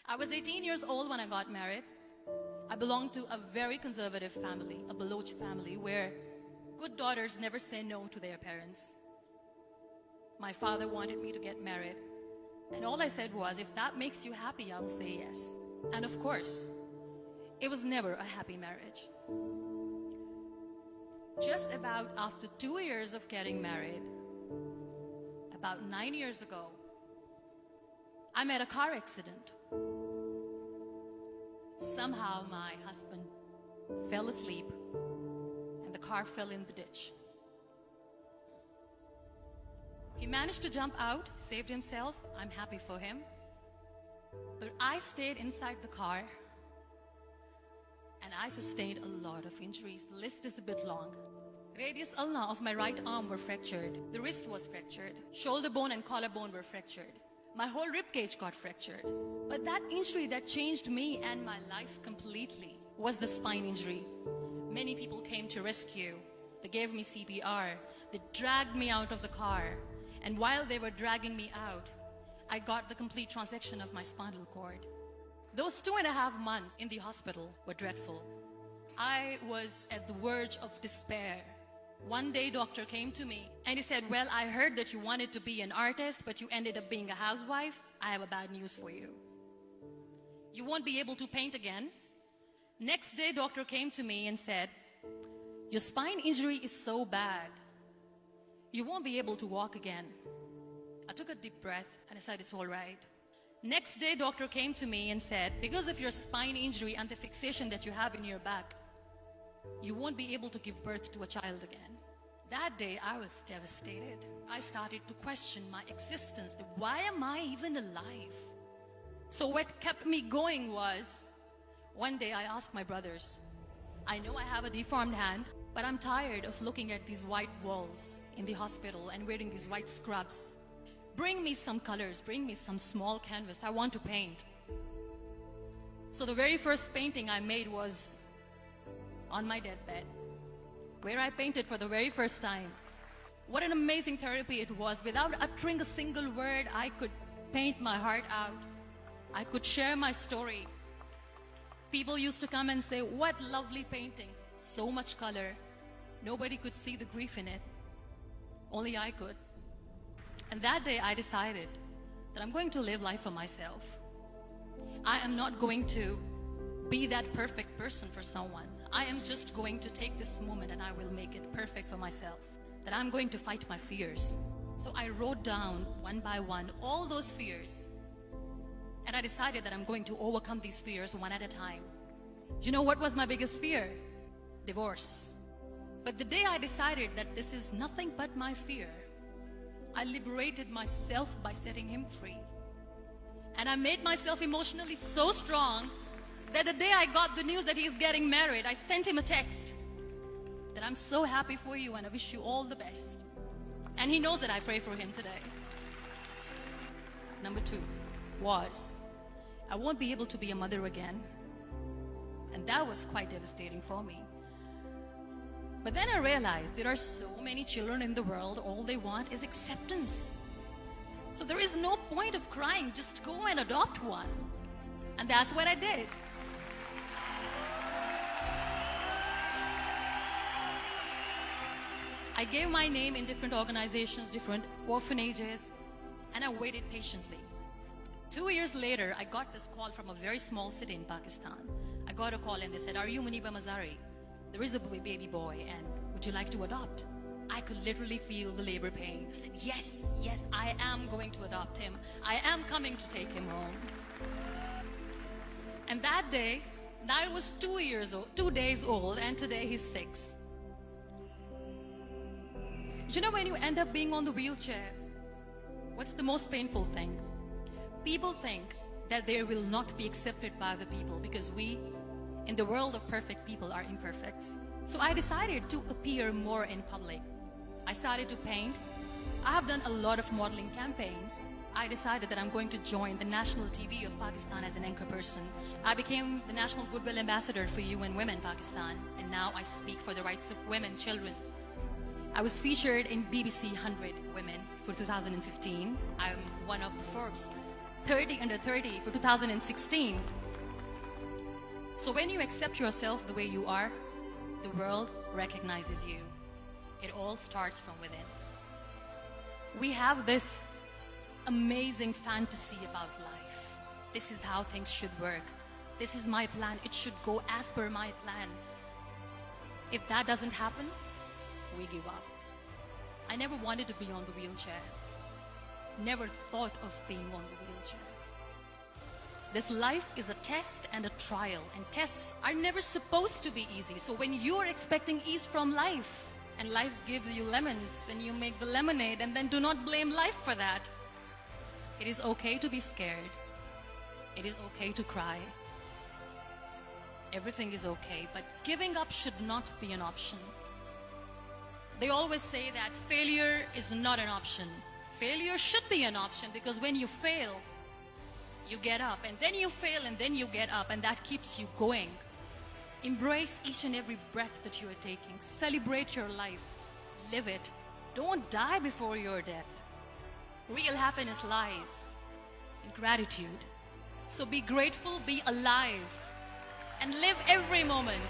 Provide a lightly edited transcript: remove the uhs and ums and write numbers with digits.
I was 18 years old when I got married. I belonged to a very conservative family, a Baloch family, where good daughters never say no to their parents. My father wanted me to get married, and all I said was, if that makes you happy, I'll say yes. And of course, it was never a happy marriage. Just about after 2 years of getting married, about 9 years ago, I met a car accident. Somehow my husband fell asleep and the car fell in the ditch. He managed to jump out, saved himself. I'm happy for him. But I stayed inside the car and I sustained a lot of injuries. The list is a bit long. Radius ulna of my right arm were fractured. The wrist was fractured. Shoulder bone and collarbone were fractured. My whole rib cage got fractured. But that injury that changed me and my life completely was the spine injury. Many people came to rescue. They gave me CPR. They dragged me out of the car. And while they were dragging me out, I got the complete transection of my spinal cord. Those 2.5 months in the hospital were dreadful. I was at the verge of despair. One day, doctor came to me and he said, well, I heard that you wanted to be an artist, but you ended up being a housewife. I have a bad news for you. You won't be able to paint again. Next day, doctor came to me and said, your spine injury is so bad, you won't be able to walk again. I took a deep breath and I said, it's all right. Next day, doctor came to me and said, because of your spine injury and the fixation that you have in your back, you won't be able to give birth to a child again. That day, I was devastated. I started to question my existence. Why am I even alive? So what kept me going was, one day I asked my brothers, I know I have a deformed hand, but I'm tired of looking at these white walls in the hospital and wearing these white scrubs. Bring me some colors, bring me some small canvas. I want to paint. So the very first painting I made was on my deathbed, where I painted for the very first time. What an amazing therapy it was. Without uttering a single word, I could paint my heart out. I could share my story. People used to come and say, what lovely painting, so much color. Nobody could see the grief in it. Only I could. And that day I decided that I'm going to live life for myself. I am not going to be that perfect person for someone. I am just going to take this moment and I will make it perfect for myself. That I'm going to fight my fears. So I wrote down one by one all those fears. And I decided that I'm going to overcome these fears one at a time. You know what was my biggest fear? Divorce. But the day I decided that this is nothing but my fear, I liberated myself by setting him free. And I made myself emotionally so strong that the day I got the news that he's getting married, I sent him a text that I'm so happy for you and I wish you all the best. And he knows that I pray for him today. Number 2 was, I won't be able to be a mother again. And that was quite devastating for me. But then I realized there are so many children in the world, all they want is acceptance. So there is no point of crying, just go and adopt one. And that's what I did. I gave my name in different organizations, different orphanages, and I waited patiently. 2 years later, I got this call from a very small city in Pakistan. I got a call and they said, are you Muniba Mazari? There is a baby boy and would you like to adopt? I could literally feel the labor pain. I said, yes, I am going to adopt him. I am coming to take him home. And that day, I was 2 days old, and today he's 6. You know, when you end up being on the wheelchair, what's the most painful thing? People think that they will not be accepted by the people because we, in the world of perfect people, are imperfects. So I decided to appear more in public. I started to paint. I have done a lot of modeling campaigns. I decided that I'm going to join the national TV of Pakistan as an anchor person. I became the National Goodwill Ambassador for UN Women Pakistan, and now I speak for the rights of women, children. I was featured in BBC 100 Women for 2015. I'm one of the Forbes 30 under 30 for 2016. So when you accept yourself the way you are, the world recognizes you. It all starts from within. We have this amazing fantasy about life. This is how things should work. This is my plan. It should go as per my plan. If that doesn't happen, we give up. I never wanted to be on the wheelchair. Never thought of being on the wheelchair. This life is a test and a trial, and tests are never supposed to be easy. So when you are expecting ease from life, and life gives you lemons, then you make the lemonade, and then do not blame life for that. It is okay to be scared. It is okay to cry. Everything is okay, but giving up should not be an option. They always say that failure is not an option. Failure should be an option, because when you fail, you get up, and then you fail, and then you get up, and that keeps you going. Embrace each and every breath that you are taking. Celebrate your life. Live it. Don't die before your death. Real happiness lies in gratitude. So be grateful, be alive, and live every moment.